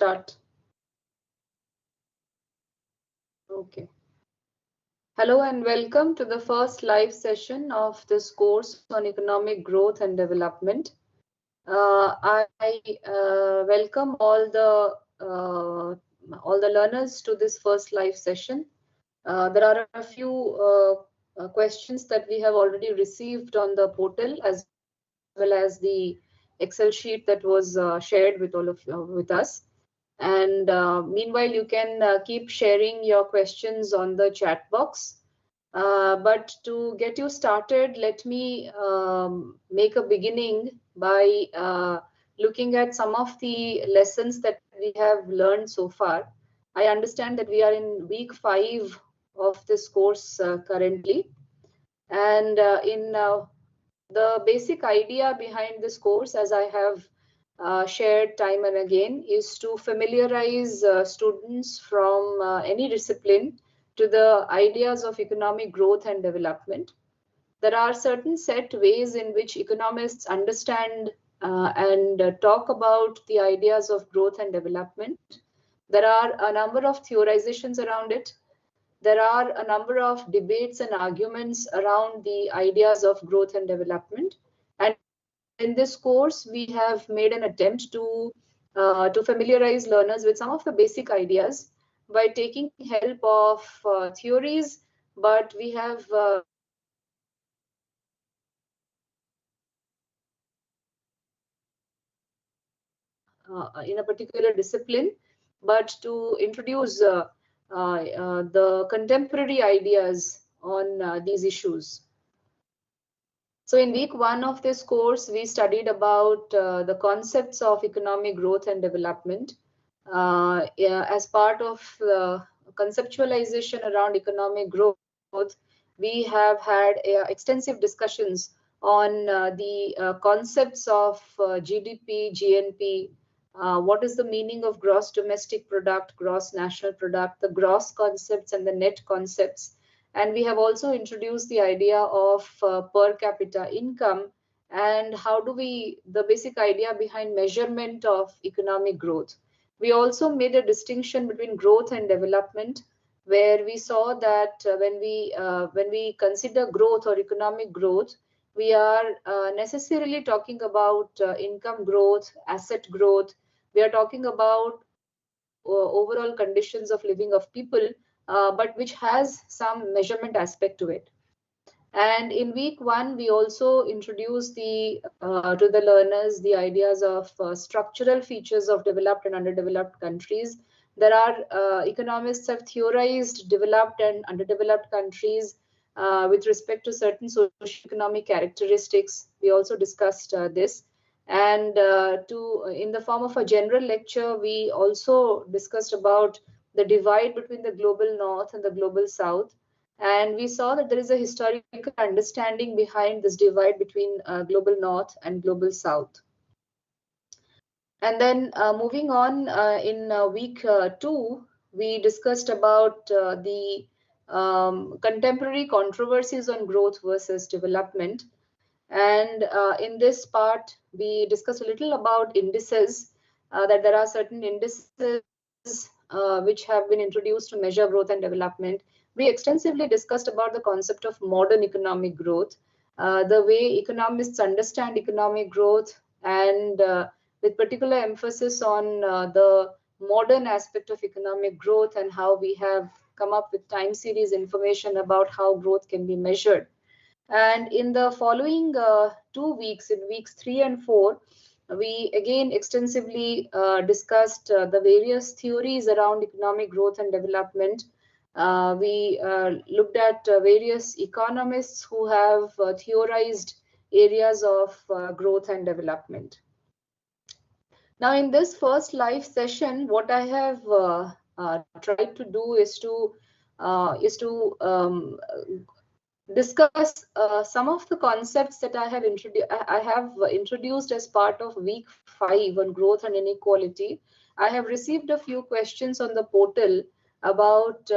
Start. Okay. Hello and welcome to the first live session of this course on economic growth and development. I welcome all the learners to this first live session. There are a few questions that we have already received on the portal, as well as the Excel sheet that was shared with all of with us. And meanwhile, you can keep sharing your questions on the chat box. But to get you started, let me make a beginning by looking at some of the lessons that we have learned so far. I understand that we are in week 5 of this course currently. And in the basic idea behind this course, as I have shared time and again, is to familiarize students from any discipline to the ideas of economic growth and development. There are certain set ways in which economists understand and talk about the ideas of growth and development. There are a number of theorizations around it. There are a number of debates and arguments around the ideas of growth and development. And in this course, we have made an attempt to familiarize learners with some of the basic ideas by taking help of theories, but we have in a particular discipline, but to introduce the contemporary ideas on these issues. So in week 1 of this course, we studied about the concepts of economic growth and development. As part of conceptualization around economic growth, we have had extensive discussions on the concepts of GDP, GNP, what is the meaning of gross domestic product, gross national product, the gross concepts and the net concepts. And we have also introduced the idea of per capita income and how do the basic idea behind measurement of economic growth. We also made a distinction between growth and development, where we saw that when we consider growth or economic growth, we are necessarily talking about income growth, asset growth. We are talking about overall conditions of living of people, but which has some measurement aspect to it. And in week 1, we also introduced to the learners the ideas of structural features of developed and underdeveloped countries. There are economists have theorized developed and underdeveloped countries with respect to certain socioeconomic characteristics. We also discussed this. And in the form of a general lecture, we also discussed about the divide between the global north and the global south. And we saw that there is a historical understanding behind this divide between global north and global south. And then moving on in week 2, we discussed about the contemporary controversies on growth versus development. And in this part, we discussed a little about indices, that there are certain indices which have been introduced to measure growth and development. We extensively discussed about the concept of modern economic growth, the way economists understand economic growth, and with particular emphasis on the modern aspect of economic growth and how we have come up with time series information about how growth can be measured. And in the following 2 weeks, in weeks 3 and 4, we again extensively discussed the various theories around economic growth and development. We looked at various economists who have theorized areas of growth and development. Now, in this first live session, what I have tried to do is to discuss some of the concepts that I have introduced as part of week 5 on growth and inequality. I have received a few questions on the portal about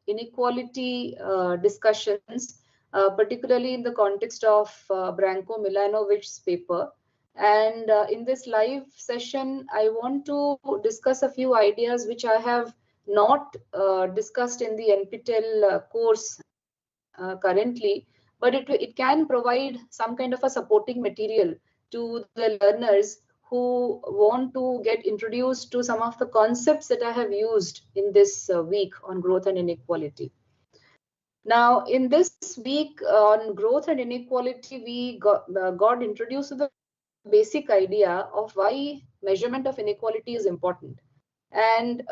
inequality discussions, particularly in the context of Branko Milanovic's paper. And in this live session, I want to discuss a few ideas which I have not discussed in the NPTEL course currently, but it can provide some kind of a supporting material to the learners who want to get introduced to some of the concepts that I have used in this week on growth and inequality. Now, in this week on growth and inequality, we got introduced to the basic idea of why measurement of inequality is important. And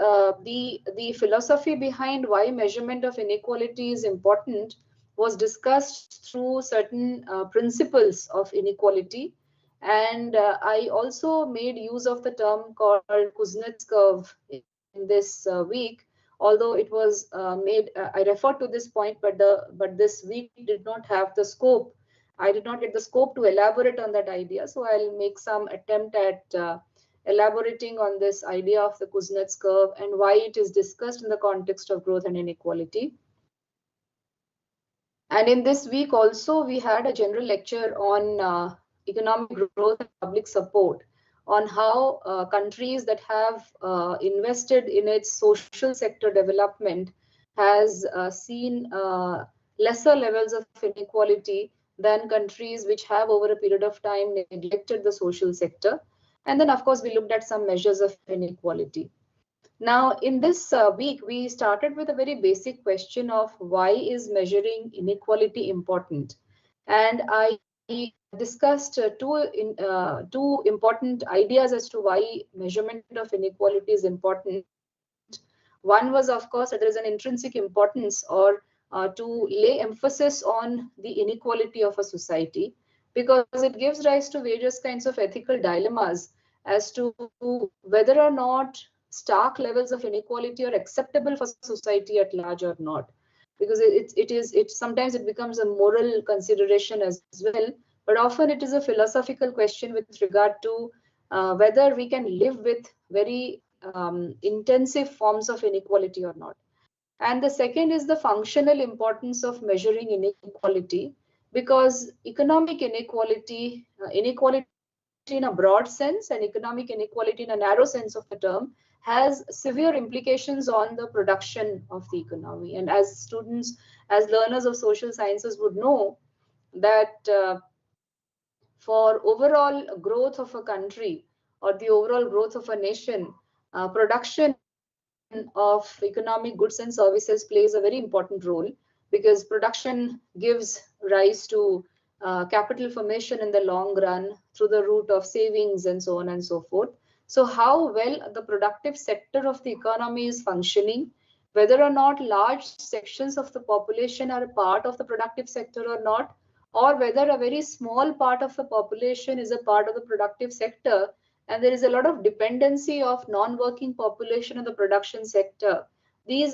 the philosophy behind why measurement of inequality is important was discussed through certain principles of inequality. And I also made use of the term called Kuznets curve in this week, although it was I referred to this point, but this week did not have the scope. I did not get the scope to elaborate on that idea. So I'll make some attempt at elaborating on this idea of the Kuznets curve and why it is discussed in the context of growth and inequality. And in this week also, we had a general lecture on economic growth and public support, on how countries that have invested in its social sector development has seen lesser levels of inequality than countries which have over a period of time neglected the social sector. And then, of course, we looked at some measures of inequality. Now, in this week, we started with a very basic question of why is measuring inequality important? And I discussed two important ideas as to why measurement of inequality is important. One was, of course, that there is an intrinsic importance or to lay emphasis on the inequality of a society, because it gives rise to various kinds of ethical dilemmas as to whether or not stark levels of inequality are acceptable for society at large or not, because sometimes it becomes a moral consideration as well, but often it is a philosophical question with regard to whether we can live with very intensive forms of inequality or not. And the second is the functional importance of measuring inequality, because economic inequality, inequality in a broad sense and economic inequality in a narrow sense of the term, has severe implications on the production of the economy. And as students, as learners of social sciences would know, that for overall growth of a country or the overall growth of a nation, production of economic goods and services plays a very important role, because production gives rise to capital formation in the long run through the route of savings and so on and so forth. So how well the productive sector of the economy is functioning, whether or not large sections of the population are a part of the productive sector or not, or whether a very small part of the population is a part of the productive sector, and there is a lot of dependency of non-working population in the production sector.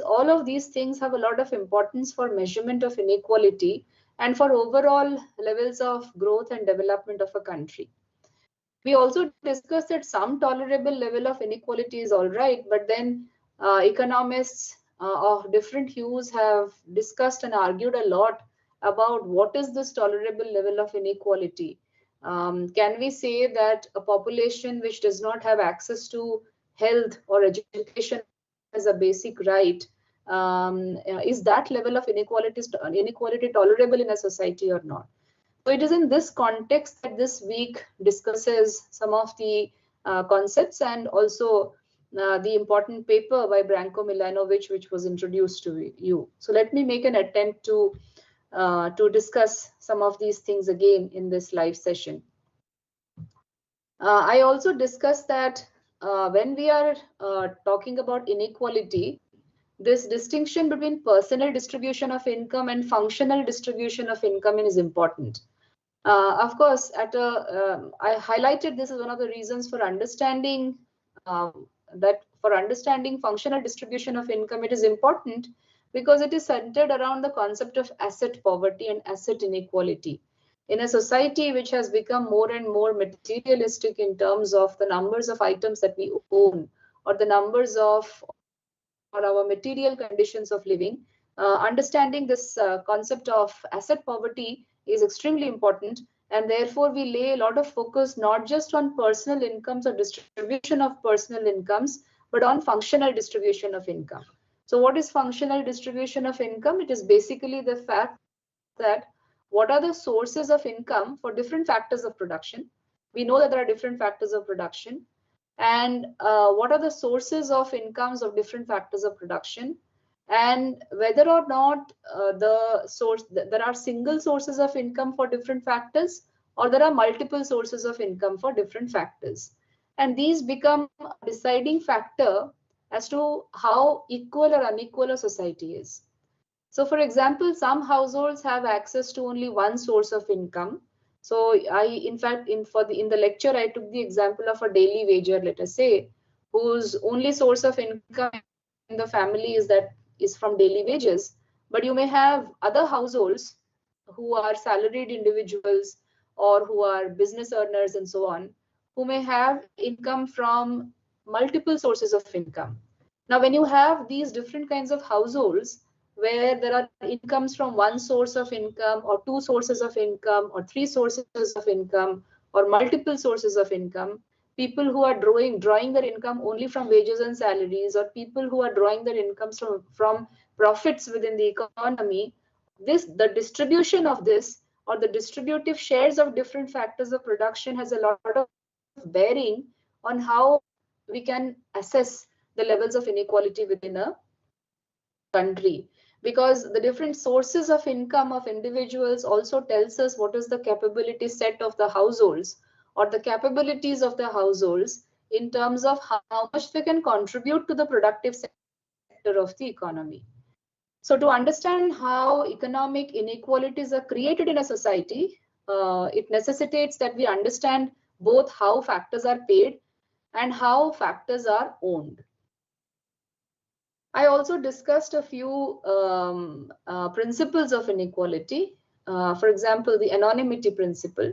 All of these things have a lot of importance for measurement of inequality and for overall levels of growth and development of a country. We also discussed that some tolerable level of inequality is all right, but then economists of different hues have discussed and argued a lot about what is this tolerable level of inequality. Can we say that a population which does not have access to health or education as a basic right, is that level of inequality tolerable in a society or not? So it is in this context that this week discusses some of the concepts and also the important paper by Branko Milanovic, which was introduced to you. So let me make an attempt to discuss some of these things again in this live session. I also discussed that when we are talking about inequality, this distinction between personal distribution of income and functional distribution of income is important. Of course, I highlighted this as one of the reasons for understanding functional distribution of income, it is important because it is centered around the concept of asset poverty and asset inequality. In a society which has become more and more materialistic in terms of the numbers of items that we own or the numbers of or our material conditions of living, understanding this concept of asset poverty is extremely important. And therefore, we lay a lot of focus not just on personal incomes or distribution of personal incomes, but on functional distribution of income. So what is functional distribution of income? It is basically the fact that what are the sources of income for different factors of production. We know that there are different factors of production. And what are the sources of incomes of different factors of production, and whether or not there are single sources of income for different factors, or there are multiple sources of income for different factors. And these become a deciding factor as to how equal or unequal a society is. So for example, some households have access to only one source of income. So in fact, in the lecture, I took the example of a daily wager, let us say, whose only source of income in the family is from daily wages. But you may have other households who are salaried individuals or who are business earners and so on, who may have income from multiple sources of income. Now, when you have these different kinds of households, where there are incomes from one source of income or two sources of income or three sources of income or multiple sources of income, people who are drawing their income only from wages and salaries, or people who are drawing their incomes from profits within the economy, the distribution of this or the distributive shares of different factors of production has a lot of bearing on how we can assess the levels of inequality within a country, because the different sources of income of individuals also tells us what is the capability set of the households or the capabilities of the households in terms of how much they can contribute to the productive sector of the economy. So to understand how economic inequalities are created in a society, it necessitates that we understand both how factors are paid and how factors are owned. I also discussed a few principles of inequality. For example, the anonymity principle.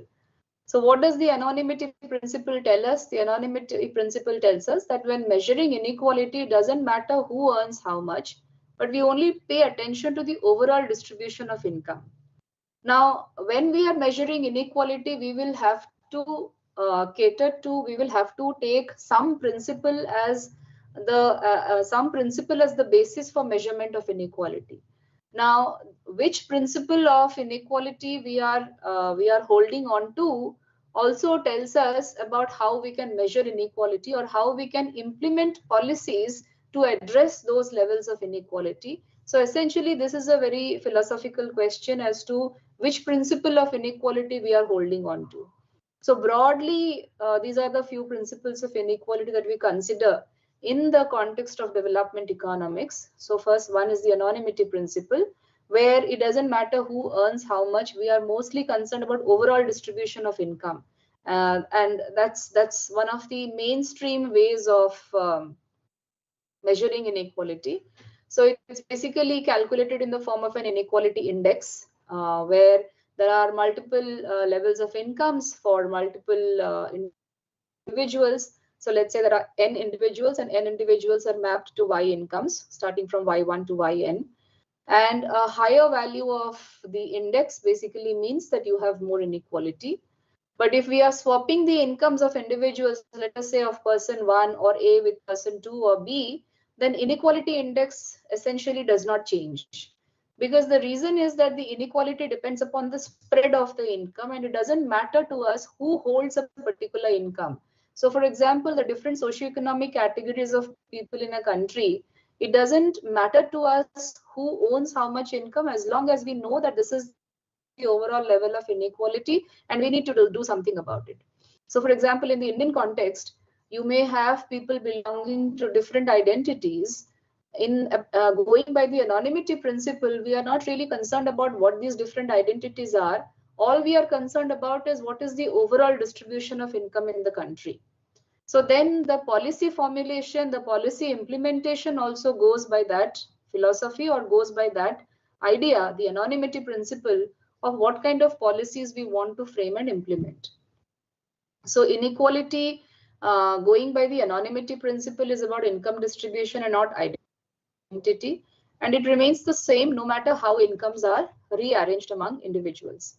So what does the anonymity principle tell us? The anonymity principle tells us that when measuring inequality, it doesn't matter who earns how much, but we only pay attention to the overall distribution of income. Now, when we are measuring inequality, we will have to we will have to take some principle as the basis for measurement of inequality. Now, which principle of inequality we are holding on to also tells us about how we can measure inequality or how we can implement policies to address those levels of inequality. So essentially, this is a very philosophical question as to which principle of inequality we are holding on to. So broadly, these are the few principles of inequality that we consider in the context of development economics. So first one is the anonymity principle, where it doesn't matter who earns how much. We are mostly concerned about overall distribution of income. And that's one of the mainstream ways of measuring inequality. So it's basically calculated in the form of an inequality index, where there are multiple levels of incomes for multiple individuals. So let's say there are n individuals, and n individuals are mapped to y incomes starting from y1 to yn. And a higher value of the index basically means that you have more inequality. But if we are swapping the incomes of individuals, let us say of person 1 or A with person 2 or B, then inequality index essentially does not change. Because the reason is that the inequality depends upon the spread of the income, and it doesn't matter to us who holds a particular income. So for example, the different socioeconomic categories of people in a country, it doesn't matter to us who owns how much income, as long as we know that this is the overall level of inequality and we need to do something about it. So for example, in the Indian context, you may have people belonging to different identities. In going by the anonymity principle, we are not really concerned about what these different identities are. All we are concerned about is what is the overall distribution of income in the country. So then the policy formulation, the policy implementation also goes by that philosophy or goes by that idea, the anonymity principle of what kind of policies we want to frame and implement. So inequality, going by the anonymity principle, is about income distribution and not identity. And it remains the same no matter how incomes are rearranged among individuals.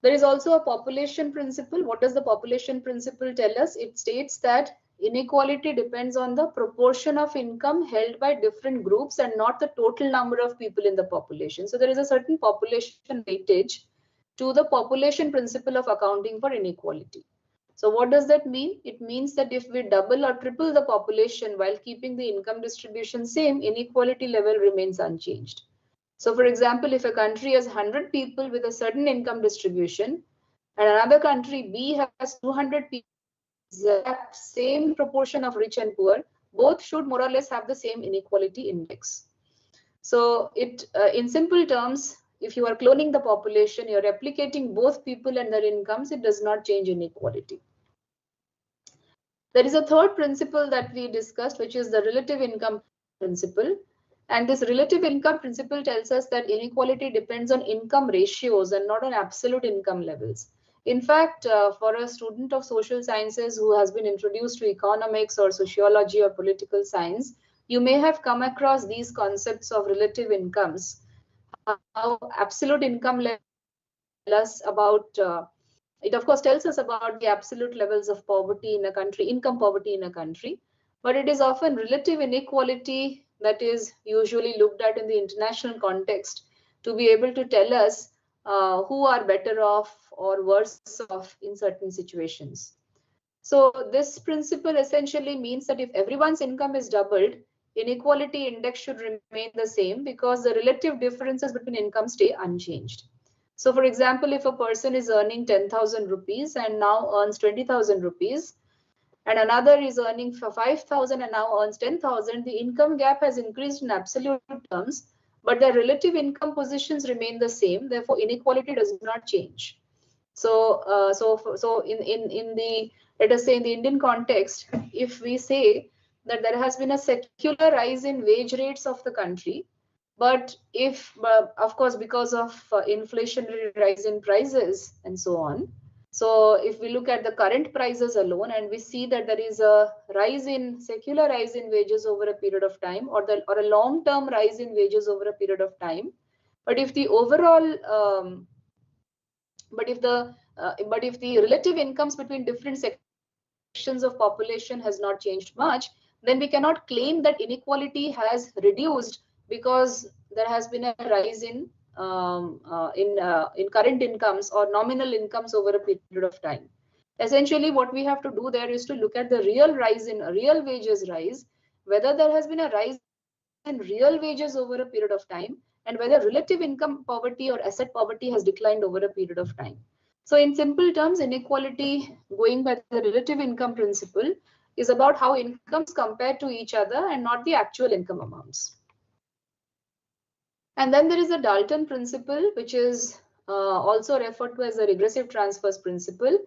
There is also a population principle. What does the population principle tell us? It states that inequality depends on the proportion of income held by different groups and not the total number of people in the population. So there is a certain population weightage to the population principle of accounting for inequality. So what does that mean? It means that if we double or triple the population while keeping the income distribution same, inequality level remains unchanged. So for example, if a country has 100 people with a certain income distribution and another country B has 200 people, exact same proportion of rich and poor, both should more or less have the same inequality index. So in simple terms, if you are cloning the population, you're replicating both people and their incomes, it does not change inequality. There is a third principle that we discussed, which is the relative income principle. And this relative income principle tells us that inequality depends on income ratios and not on absolute income levels. In fact, for a student of social sciences who has been introduced to economics or sociology or political science, you may have come across these concepts of relative incomes. How absolute income levels tell us about it of course tells us about the absolute levels of poverty in a country, income poverty in a country, but it is often relative inequality that is usually looked at in the international context to be able to tell us who are better off or worse off in certain situations. So this principle essentially means that if everyone's income is doubled, inequality index should remain the same because the relative differences between incomes stay unchanged. So for example, if a person is earning 10,000 rupees and now earns 20,000 rupees, and another is earning 5,000 and now earns 10,000, the income gap has increased in absolute terms, but the relative income positions remain the same. Therefore, inequality does not change. So, in the, let us say in the Indian context, if we say that there has been a secular rise in wage rates of the country, but if, of course, because of inflationary rise in prices and so on. So if we look at the current prices alone and we see that there is a secular rise in wages over a period of time, or a long-term rise in wages over a period of time. But if the overall, but if the relative incomes between different sections of population has not changed much, then we cannot claim that inequality has reduced because there has been a rise in current incomes or nominal incomes over a period of time. Essentially, what we have to do there is to look at the real wages rise, whether there has been a rise in real wages over a period of time, and whether relative income poverty or asset poverty has declined over a period of time. So in simple terms, inequality, going by the relative income principle, is about how incomes compare to each other and not the actual income amounts. And then there is a Dalton principle, which is also referred to as the regressive transfers principle.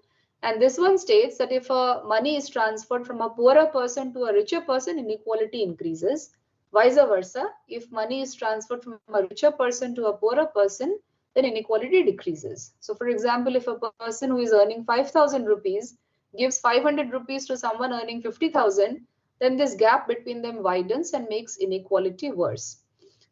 And this one states that if money is transferred from a poorer person to a richer person, inequality increases. Vice versa, if money is transferred from a richer person to a poorer person, then inequality decreases. So for example, if a person who is earning 5,000 rupees gives 500 rupees to someone earning 50,000, then this gap between them widens and makes inequality worse.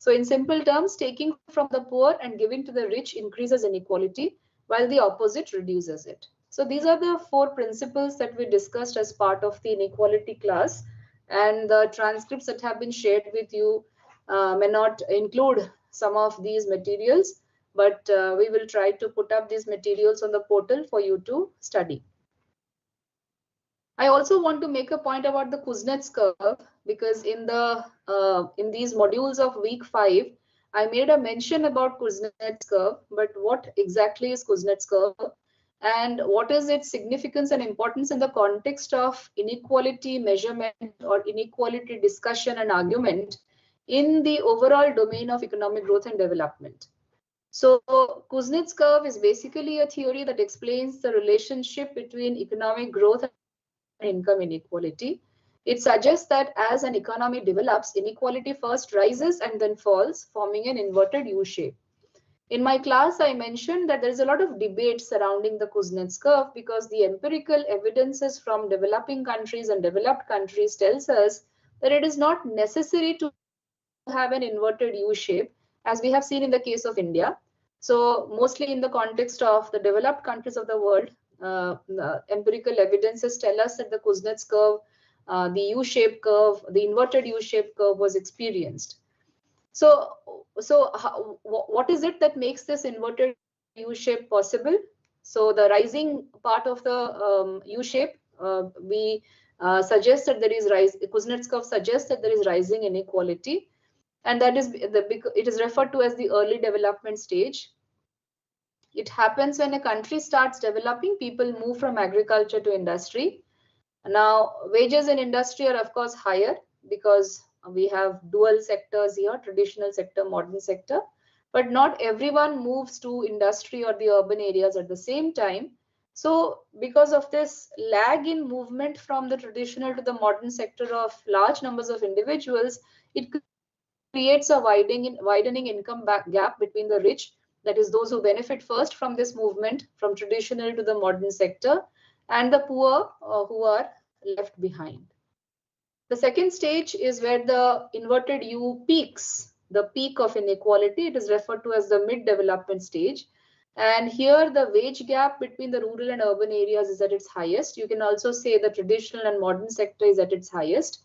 So in simple terms, taking from the poor and giving to the rich increases inequality, while the opposite reduces it. So these are the 4 principles that we discussed as part of the inequality class, and the transcripts that have been shared with you may not include some of these materials, but we will try to put up these materials on the portal for you to study. I also want to make a point about the Kuznets curve, because in these modules of week 5, I made a mention about Kuznets curve, but what exactly is Kuznets curve and what is its significance and importance in the context of inequality measurement or inequality discussion and argument in the overall domain of economic growth and development. So Kuznets curve is basically a theory that explains the relationship between economic growth and income inequality. It suggests that as an economy develops, inequality first rises and then falls, forming an inverted U shape. In my class, I mentioned that there is a lot of debate surrounding the Kuznets curve because the empirical evidences from developing countries and developed countries tells us that it is not necessary to have an inverted U shape, as we have seen in the case of India. So mostly in the context of the developed countries of the world, the empirical evidences tell us that the Kuznets curve, the U-shaped curve, the inverted U-shaped curve was experienced. So what is it that makes this inverted U-shape possible? So the rising part of the U-shape, we suggest that there is Kuznets curve suggests that there is rising inequality, and that is it is referred to as the early development stage. It happens when a country starts developing, people move from agriculture to industry. Now, wages in industry are of course higher because we have dual sectors here, traditional sector, modern sector, but not everyone moves to industry or the urban areas at the same time. So because of this lag in movement from the traditional to the modern sector of large numbers of individuals, it creates a widening income gap between the rich, that is those who benefit first from this movement from traditional to the modern sector, and the poor who are left behind. The second stage is where the inverted U peaks, the peak of inequality. It is referred to as the mid-development stage. And here the wage gap between the rural and urban areas is at its highest. You can also say the traditional and modern sector is at its highest.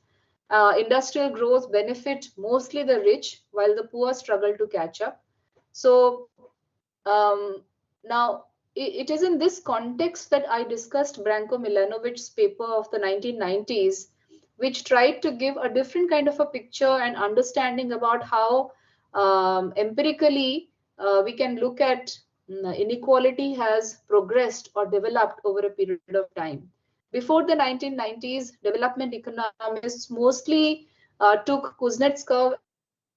Industrial growth benefit mostly the rich, while the poor struggle to catch up. So now it is in this context that I discussed Branko Milanovic's paper of the 1990s, which tried to give a different kind of a picture and understanding about how empirically we can look at inequality has progressed or developed over a period of time. Before the 1990s, development economists mostly took Kuznets curve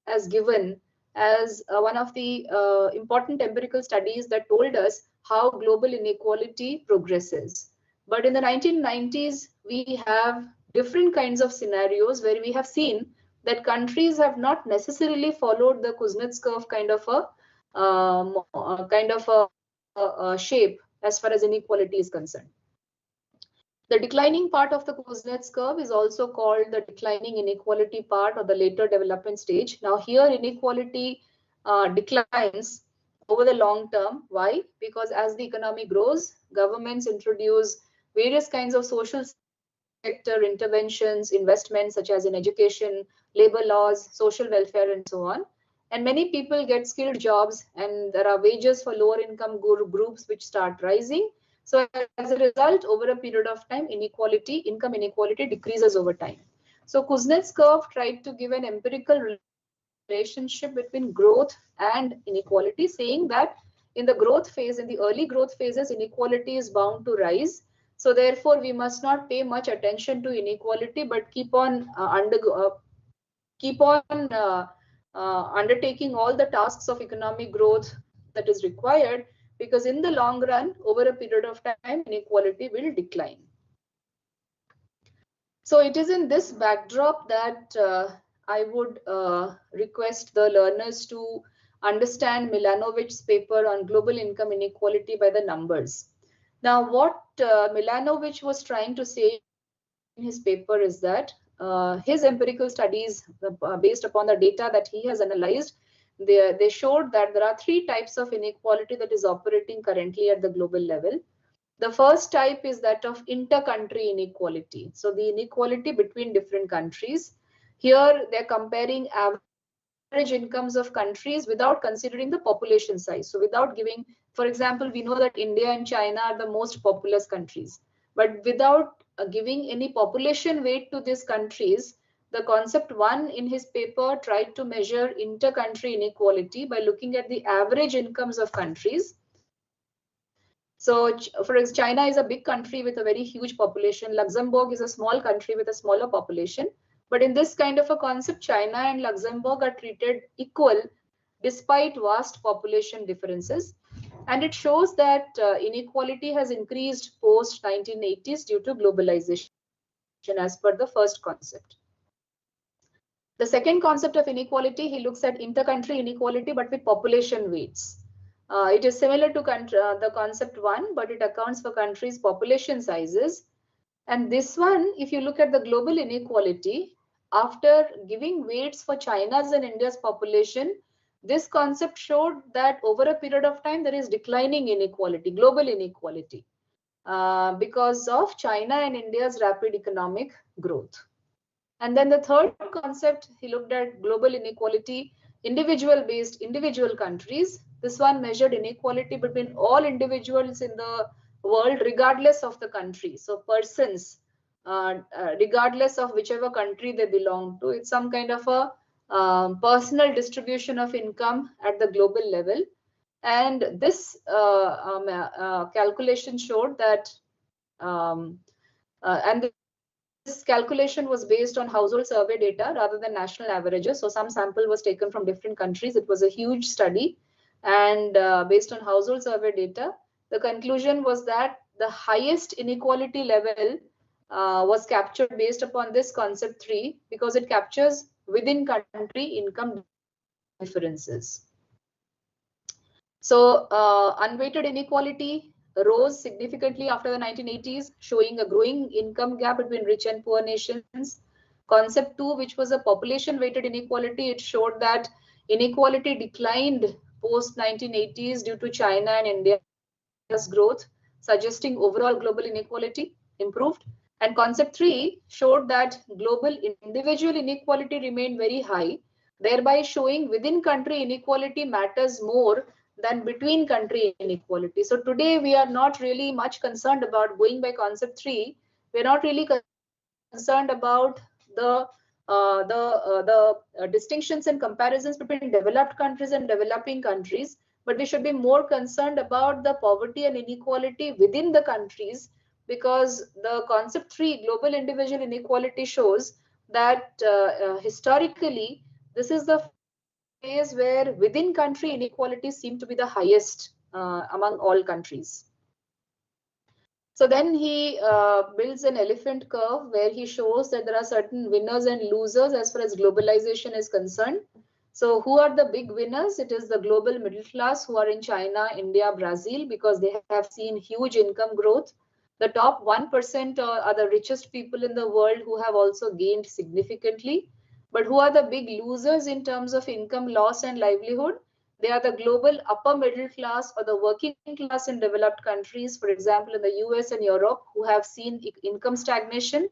as given as one of the important empirical studies that told us how global inequality progresses. But in the 1990s, we have different kinds of scenarios where we have seen that countries have not necessarily followed the Kuznets curve kind of a shape as far as inequality is concerned. The declining part of the Kuznets curve is also called the declining inequality part or the later development stage. Now here inequality declines over the long term. Why? Because as the economy grows, governments introduce various kinds of social sector interventions, investments such as in education, labor laws, social welfare, and so on. And many people get skilled jobs, and there are wages for lower income groups which start rising. So as a result, over a period of time, income inequality decreases over time. So Kuznets curve tried to give an empirical relationship between growth and inequality, saying that in the growth phase, in the early growth phases, inequality is bound to rise. So therefore, we must not pay much attention to inequality, but keep on undertaking all the tasks of economic growth that is required, because in the long run, over a period of time, inequality will decline. So it is in this backdrop that I would request the learners to understand Milanovic's paper on global income inequality by the numbers. Now, what Milanovic was trying to say in his paper is that his empirical studies based upon the data that he has analyzed, they showed that there are three types of inequality that is operating currently at the global level. The first type is that of inter-country inequality. So the inequality between different countries. Here they're comparing average incomes of countries without considering the population size. So without giving, for example, we know that India and China are the most populous countries, but without giving any population weight to these countries, the concept one in his paper tried to measure inter-country inequality by looking at the average incomes of countries. So for example, China is a big country with a very huge population. Luxembourg is a small country with a smaller population. But in this kind of a concept, China and Luxembourg are treated equal despite vast population differences. And it shows that inequality has increased post 1980s due to globalization as per the first concept. The second concept of inequality, he looks at inter-country inequality, but with population weights. It is similar to the concept one, but it accounts for countries' population sizes. And this one, if you look at the global inequality, after giving weights for China's and India's population, this concept showed that over a period of time, there is declining inequality, global inequality, because of China and India's rapid economic growth. And then the third concept, he looked at global inequality, individual countries. This one measured inequality between all individuals in the world, regardless of the country. So persons, regardless of whichever country they belong to, it's some kind of a personal distribution of income at the global level. And this calculation showed that, and this calculation was based on household survey data rather than national averages. So some sample was taken from different countries. It was a huge study, and based on household survey data, the conclusion was that the highest inequality level was captured based upon this concept 3, because it captures within country income differences. So unweighted inequality rose significantly after the 1980s, showing a growing income gap between rich and poor nations. Concept 2, which was a population-weighted inequality, it showed that inequality declined post-1980s due to China and India's growth, suggesting overall global inequality improved. And concept 3 showed that global individual inequality remained very high, thereby showing within country inequality matters more than between country inequality. So today we are not really much concerned about, going by concept 3, we're not really concerned about the distinctions and comparisons between developed countries and developing countries, but we should be more concerned about the poverty and inequality within the countries, because the concept 3, global individual inequality, shows that historically this is the phase where within country inequalities seem to be the highest among all countries. So then he builds an elephant curve where he shows that there are certain winners and losers as far as globalization is concerned. So who are the big winners? It is the global middle class who are in China, India, Brazil, because they have seen huge income growth. The top 1% are the richest people in the world who have also gained significantly. But who are the big losers in terms of income loss and livelihood? They are the global upper middle class or the working class in developed countries, for example, in the US and Europe, who have seen income stagnation.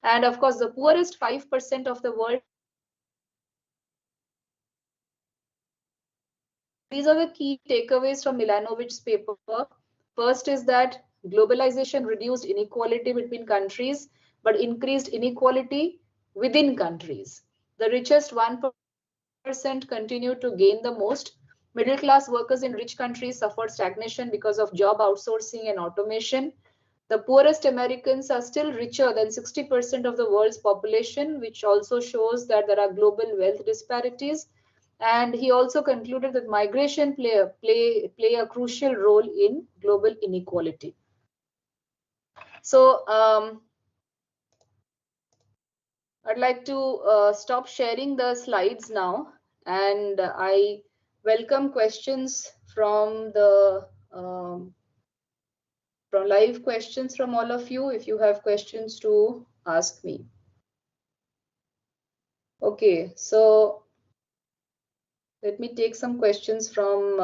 And of course, the poorest 5% of the world. These are the key takeaways from Milanovic's paper. First is that globalization reduced inequality between countries, but increased inequality within countries. The richest 1% continue to gain the most. Middle class workers in rich countries suffered stagnation because of job outsourcing and automation. The poorest Americans are still richer than 60% of the world's population, which also shows that there are global wealth disparities. And he also concluded that migration play a crucial role in global inequality. So I'd like to stop sharing the slides now, and I welcome questions from the from live questions from all of you. If you have questions to ask me. Okay, so let me take some questions from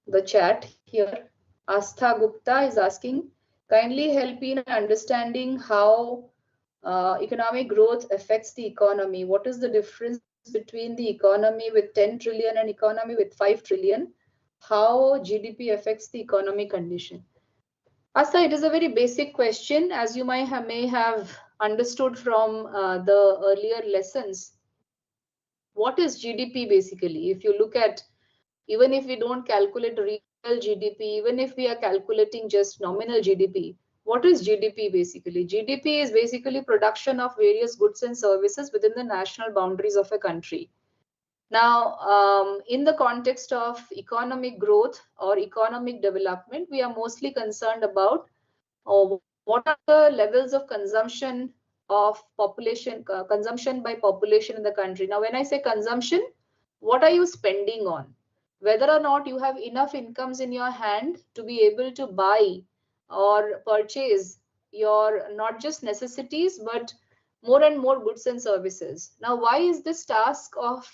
the chat here. Astha Gupta is asking, kindly help in understanding how economic growth affects the economy. What is the difference between the economy with 10 trillion and economy with 5 trillion? How GDP affects the economic condition? Astha, it is a very basic question, as you may have understood from the earlier lessons. What is GDP basically? If you look at, even if we don't calculate real GDP, even if we are calculating just nominal GDP, what is GDP basically? GDP is basically production of various goods and services within the national boundaries of a country. Now, in the context of economic growth or economic development, we are mostly concerned about what are the levels of consumption of population, consumption by population in the country. Now, when I say consumption, what are you spending on? Whether or not you have enough incomes in your hand to be able to buy or purchase your not just necessities, but more and more goods and services. Now, why is this task of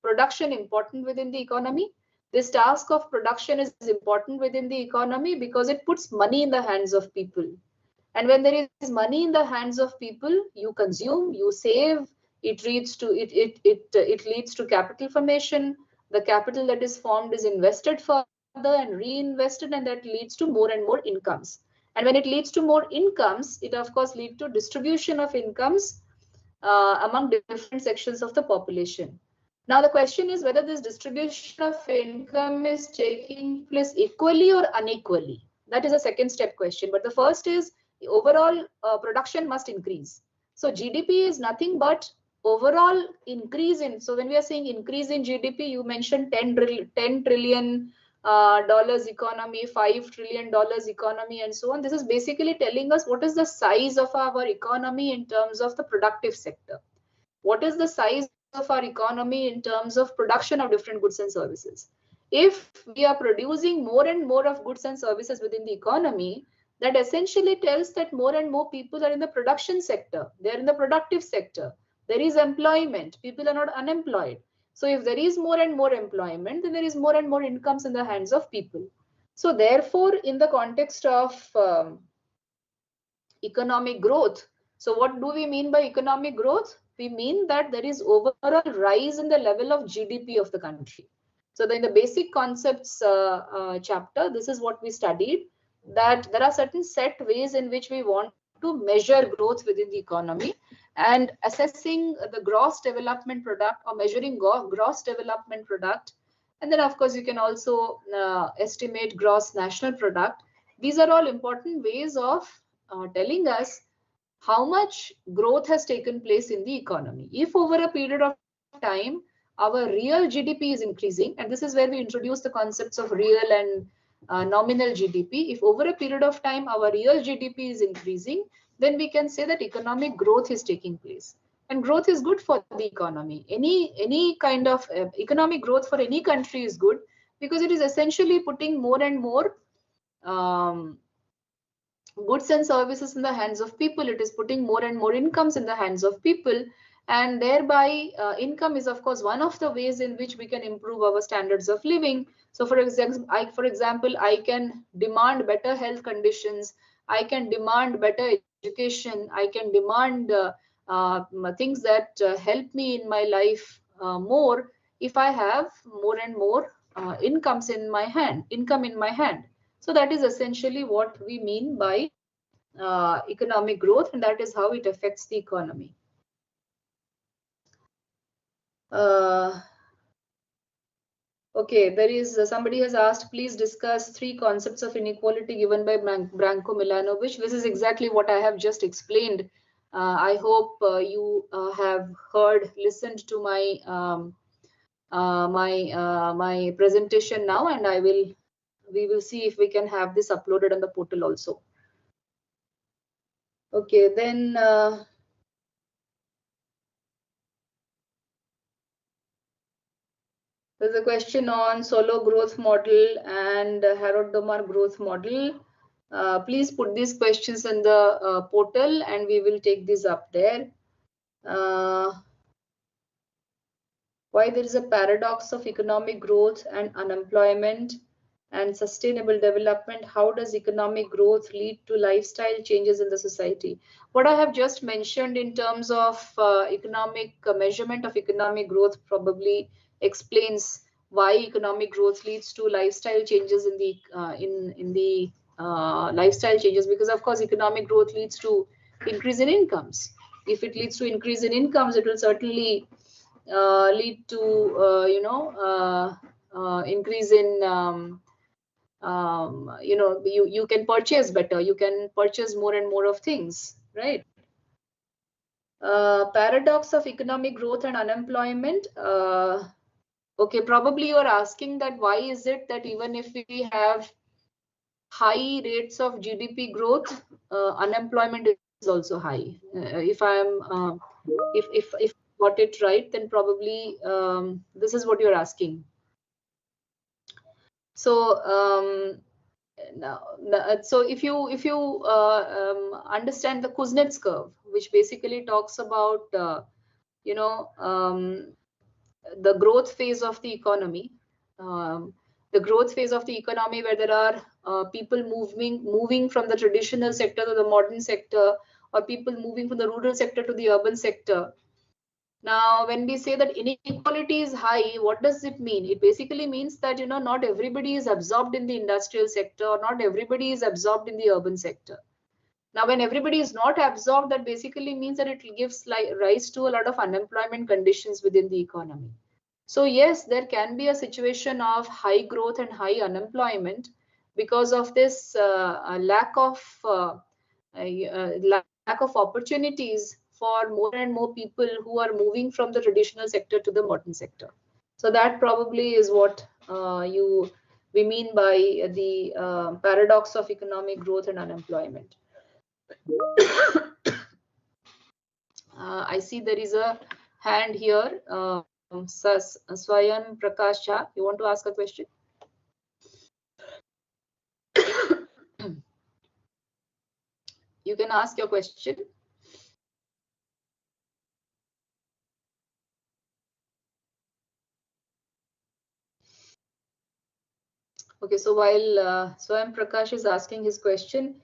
production important within the economy? This task of production is important within the economy because it puts money in the hands of people. And when there is money in the hands of people, you consume, you save, it leads to capital formation. The capital that is formed is invested further and reinvested, and that leads to more and more incomes. And when it leads to more incomes, it of course leads to distribution of incomes among different sections of the population. Now the question is whether this distribution of income is taking place equally or unequally. That is a second step question. But the first is the overall production must increase. So GDP is nothing but overall increase in. So when we are saying increase in GDP, you mentioned $10 trillion economy, $5 trillion economy, and so on. This is basically telling us what is the size of our economy in terms of the productive sector. What is the size of our economy in terms of production of different goods and services? If we are producing more and more of goods and services within the economy, that essentially tells that more and more people are in the production sector. They're in the productive sector. There is employment. People are not unemployed. So if there is more and more employment, then there is more and more incomes in the hands of people. So therefore, in the context of economic growth, so what do we mean by economic growth? We mean that there is overall rise in the level of GDP of the country. So in the basic concepts chapter, this is what we studied, that there are certain set ways in which we want to measure growth within the economy, and assessing the gross development product or measuring gross development product. And then of course you can also estimate gross national product. These are all important ways of telling us how much growth has taken place in the economy. If over a period of time, our real GDP is increasing, and this is where we introduce the concepts of real and nominal GDP. If over a period of time, our real GDP is increasing, then we can say that economic growth is taking place. And growth is good for the economy. Any kind of economic growth for any country is good because it is essentially putting more and more goods and services in the hands of people. It is putting more and more incomes in the hands of people, and thereby income is of course one of the ways in which we can improve our standards of living. So for example, I can demand better health conditions, I can demand better education, I can demand things that help me in my life more if I have more and more income in my hand. So that is essentially what we mean by economic growth, and that is how it affects the economy. Okay, there is somebody has asked, please discuss 3 concepts of inequality given by Branko Milanovic. This is exactly what I have just explained. I hope you have listened to my my presentation now, and we will see if we can have this uploaded on the portal also. Okay, then there's a question on solo growth model and Harrod-Domar growth model. Please put these questions in the portal and we will take these up there. Why there is a paradox of economic growth and unemployment and sustainable development? How does economic growth lead to lifestyle changes in the society? What I have just mentioned in terms of economic measurement of economic growth probably explains why economic growth leads to lifestyle changes in the lifestyle changes, because of course economic growth leads to increase in incomes. If it leads to increase in incomes, it will certainly lead to increase in you can purchase better, you can purchase more and more of things, right? Paradox of economic growth and unemployment. Okay, probably you are asking that why is it that even if we have high rates of GDP growth, unemployment is also high. If I got it right, then probably this is what you're asking. So So if you understand the Kuznets curve, which basically talks about you know the growth phase of the economy, the growth phase of the economy where there are people moving from the traditional sector to the modern sector, or people moving from the rural sector to the urban sector. Now, when we say that inequality is high, what does it mean? It basically means that, not everybody is absorbed in the industrial sector, or not everybody is absorbed in the urban sector. Now, when everybody is not absorbed, that basically means that it gives rise to a lot of unemployment conditions within the economy. So yes, there can be a situation of high growth and high unemployment because of this lack of opportunities for more and more people who are moving from the traditional sector to the modern sector. So that probably is what we mean by the paradox of economic growth and unemployment. I see there is a hand here. Swayam Prakash Jha, you want to ask a question? You can ask your question. Okay, so while Swayam Prakash is asking his question,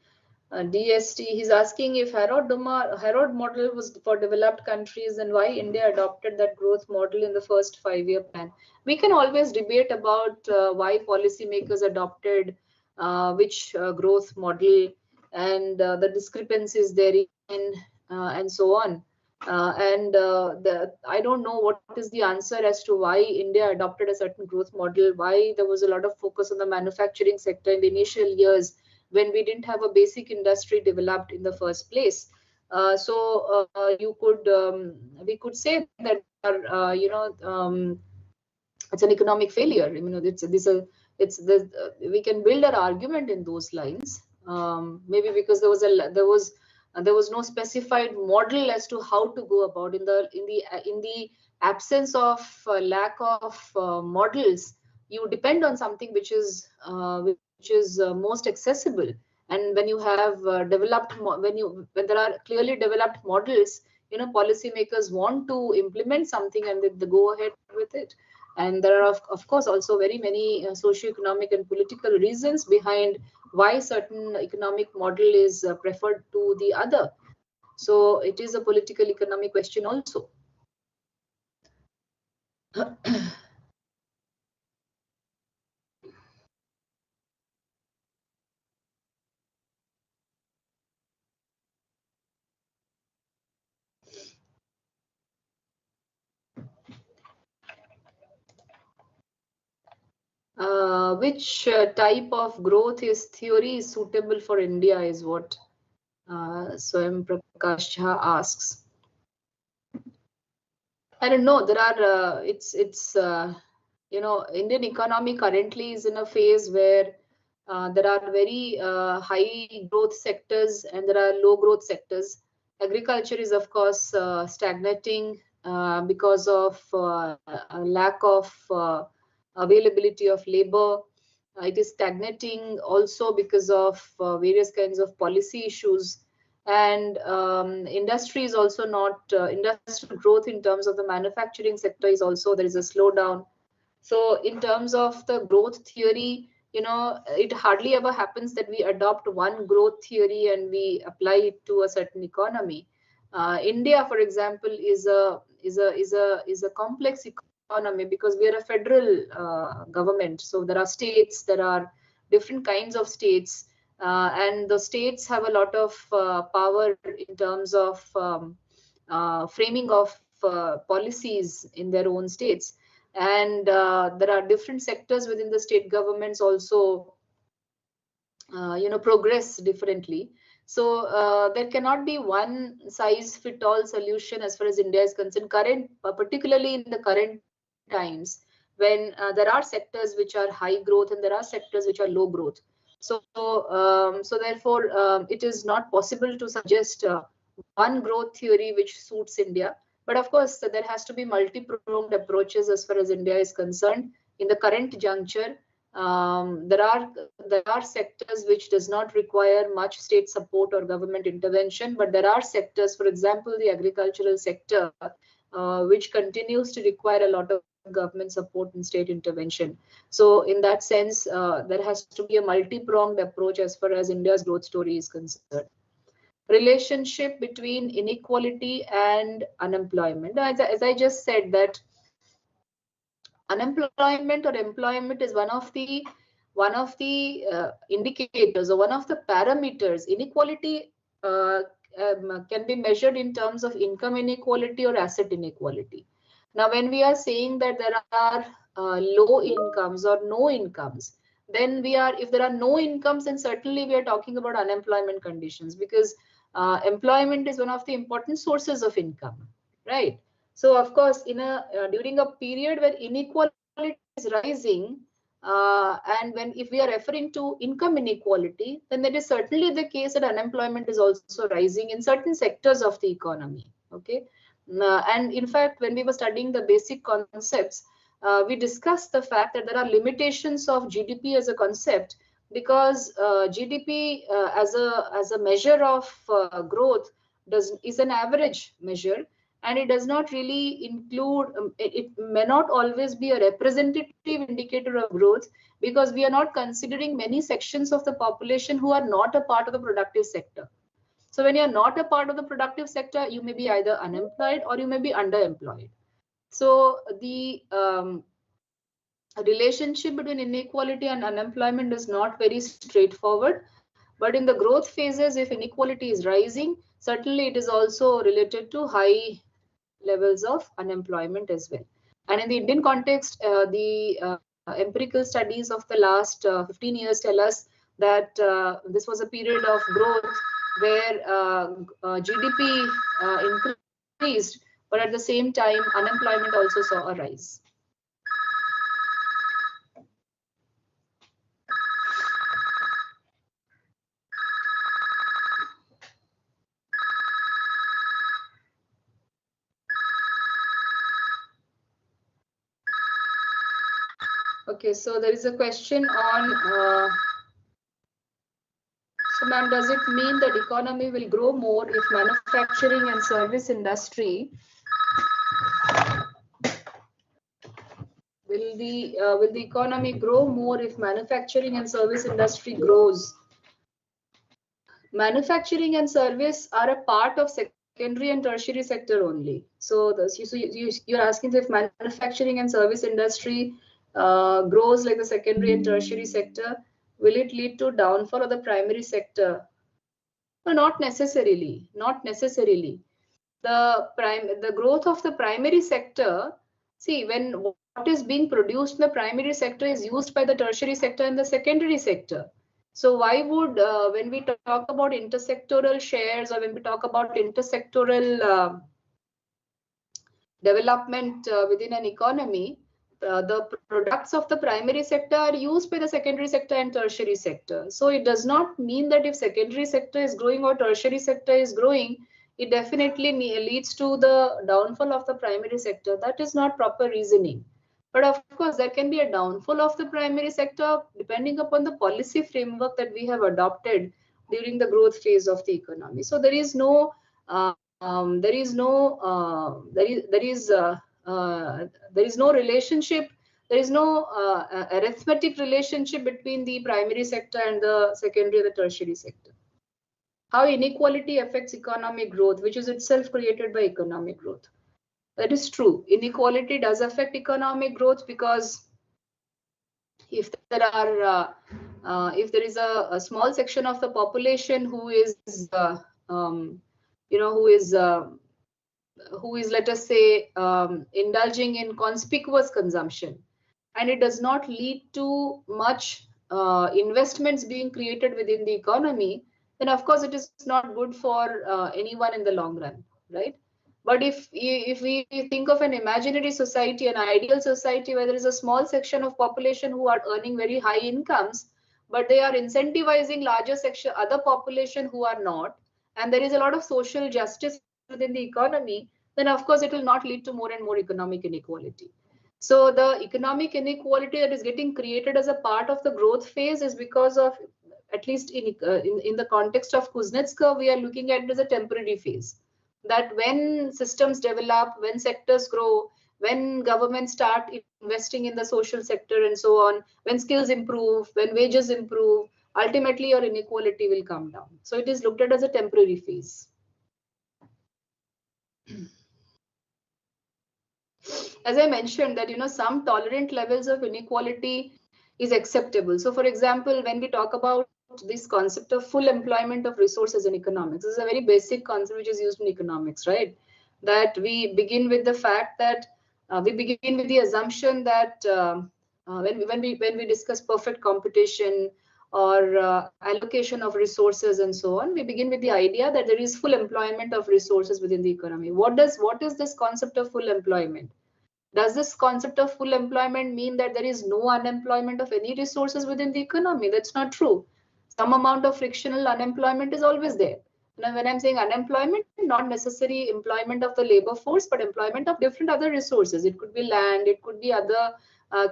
DST, he's asking if Harrod model was for developed countries and why India adopted that growth model in the first 5-year plan. We can always debate about why policymakers adopted which growth model and the discrepancies therein and so on. I don't know what is the answer as to why India adopted a certain growth model, why there was a lot of focus on the manufacturing sector in the initial years when we didn't have a basic industry developed in the first place. We could say that it's an economic failure. We can build our argument in those lines. Maybe because there was no specified model as to how to go about in the absence of lack of models. You depend on something which is most accessible. And when you have when there are clearly developed models, policymakers want to implement something and they go ahead with it. And there are of course also very many socio-economic and political reasons behind why certain economic model is preferred to the other. So it is a political economic question also. Which type of growth theory is suitable for India is what Swayam Prakash Jha asks. I don't know. There are Indian economy currently is in a phase where there are very high growth sectors and there are low growth sectors. Agriculture is of course stagnating because of a lack of availability of labor. It is stagnating also because of various kinds of policy issues. And industry is also not, industrial growth in terms of the manufacturing sector is also, there is a slowdown. So in terms of the growth theory, it hardly ever happens that we adopt one growth theory and we apply it to a certain economy. India, for example, is a complex economy because we are a federal government. So there are states, there are different kinds of states. And the states have a lot of power in terms of framing of policies in their own states. And there are different sectors within the state governments also, progress differently. So there cannot be one size fit all solution as far as India is concerned, particularly in the current times when there are sectors which are high growth and there are sectors which are low growth. So therefore, it is not possible to suggest one growth theory which suits India. But of course, there has to be multi-pronged approaches as far as India is concerned in the current juncture. There are sectors which does not require much state support or government intervention, but there are sectors, for example, the agricultural sector, which continues to require a lot of government support and state intervention. So in that sense, there has to be a multi-pronged approach as far as India's growth story is concerned. Relationship between inequality and unemployment. As I just said, that unemployment or employment is one of the indicators or one of the parameters. Inequality can be measured in terms of income inequality or asset inequality. Now, when we are saying that there are low incomes or no incomes, then if there are no incomes, then certainly we are talking about unemployment conditions, because employment is one of the important sources of income, right? So, of course, during a period where inequality is rising, and if we are referring to income inequality, then that is certainly the case that unemployment is also rising in certain sectors of the economy. Okay, and in fact, when we were studying the basic concepts, we discussed the fact that there are limitations of GDP as a concept, because GDP as a measure of growth is an average measure, and it does not really include, it may not always be a representative indicator of growth, because we are not considering many sections of the population who are not a part of the productive sector. So when you are not a part of the productive sector, you may be either unemployed or you may be underemployed. So the relationship between inequality and unemployment is not very straightforward. But in the growth phases, if inequality is rising, certainly it is also related to high levels of unemployment as well. And in the Indian context, the empirical studies of the last 15 years tell us that this was a period of growth where GDP increased, but at the same time, unemployment also saw a rise. Okay, so there is a question on, so ma'am, does it mean that economy will grow more if manufacturing and service industry, will the economy grow more if manufacturing and service industry grows? Manufacturing and service are a part of secondary and tertiary sector only. So you're asking if manufacturing and service industry grows like the secondary and tertiary sector, will it lead to downfall of the primary sector? No, not necessarily. Not necessarily. The growth of the primary sector, see, when what is being produced in the primary sector is used by the tertiary sector and the secondary sector. So why would, when we talk about intersectoral shares, or when we talk about intersectoral development within an economy, the products of the primary sector are used by the secondary sector and tertiary sector. So it does not mean that if secondary sector is growing or tertiary sector is growing, it definitely leads to the downfall of the primary sector. That is not proper reasoning. But of course, there can be a downfall of the primary sector depending upon the policy framework that we have adopted during the growth phase of the economy. So there is no relationship, there is no arithmetic relationship between the primary sector and the secondary and the tertiary sector. How inequality affects economic growth, which is itself created by economic growth. That is true. Inequality does affect economic growth, because if there are if there is a small section of the population who is who is, let us say, indulging in conspicuous consumption, and it does not lead to much investments being created within the economy, then of course it is not good for anyone in the long run, right? But if we think of an imaginary society, an ideal society where there is a small section of population who are earning very high incomes, but they are incentivizing larger section, other population who are not, and there is a lot of social justice within the economy, then of course it will not lead to more and more economic inequality. So the economic inequality that is getting created as a part of the growth phase is because of, at least in the context of Kuznets curve, we are looking at it as a temporary phase. That when systems develop, when sectors grow, when governments start investing in the social sector and so on, when skills improve, when wages improve, ultimately your inequality will come down. So it is looked at as a temporary phase. As I mentioned that, some tolerant levels of inequality is acceptable. So for example, when we talk about this concept of full employment of resources in economics, this is a very basic concept which is used in economics, right? That we begin with the fact that we begin with the assumption that when we discuss perfect competition or allocation of resources and so on, we begin with the idea that there is full employment of resources within the economy. What is this concept of full employment? Does this concept of full employment mean that there is no unemployment of any resources within the economy? That's not true. Some amount of frictional unemployment is always there. Now, when I'm saying unemployment, not necessarily employment of the labor force, but employment of different other resources. It could be land, it could be other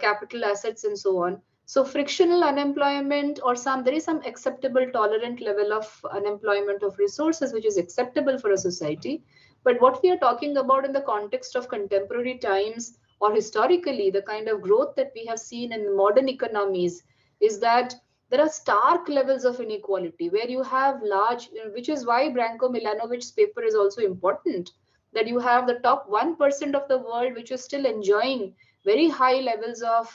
capital assets and so on. So frictional unemployment or there is some acceptable tolerant level of unemployment of resources, which is acceptable for a society. But what we are talking about in the context of contemporary times or historically, the kind of growth that we have seen in modern economies is that there are stark levels of inequality where you have large, which is why Branko Milanovic's paper is also important, that you have the top 1% of the world which is still enjoying very high levels of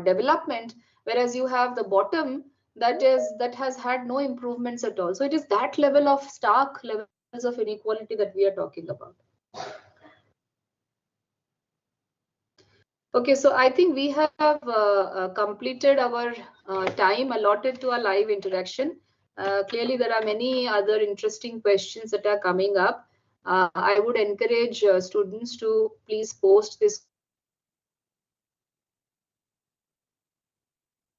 development, whereas you have the bottom that has had no improvements at all. So it is that level of stark levels of inequality that we are talking about. Okay, so I think we have completed our time allotted to a live interaction. Clearly, there are many other interesting questions that are coming up. I would encourage students to please post this.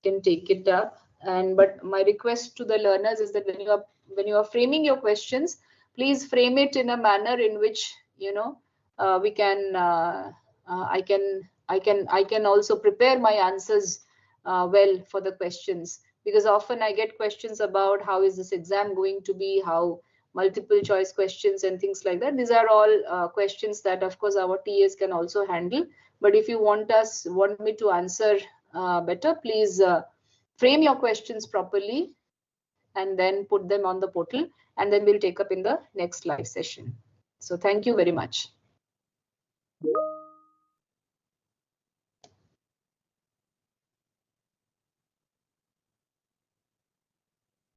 Can take it up. But my request to the learners is that when you are framing your questions, please frame it in a manner in which we can I can also prepare my answers well for the questions, because often I get questions about how is this exam going to be, how multiple choice questions and things like that. These are all questions that of course our TAs can also handle. But if you want me to answer better, please frame your questions properly and then put them on the portal, and then we'll take up in the next live session. So thank you very much.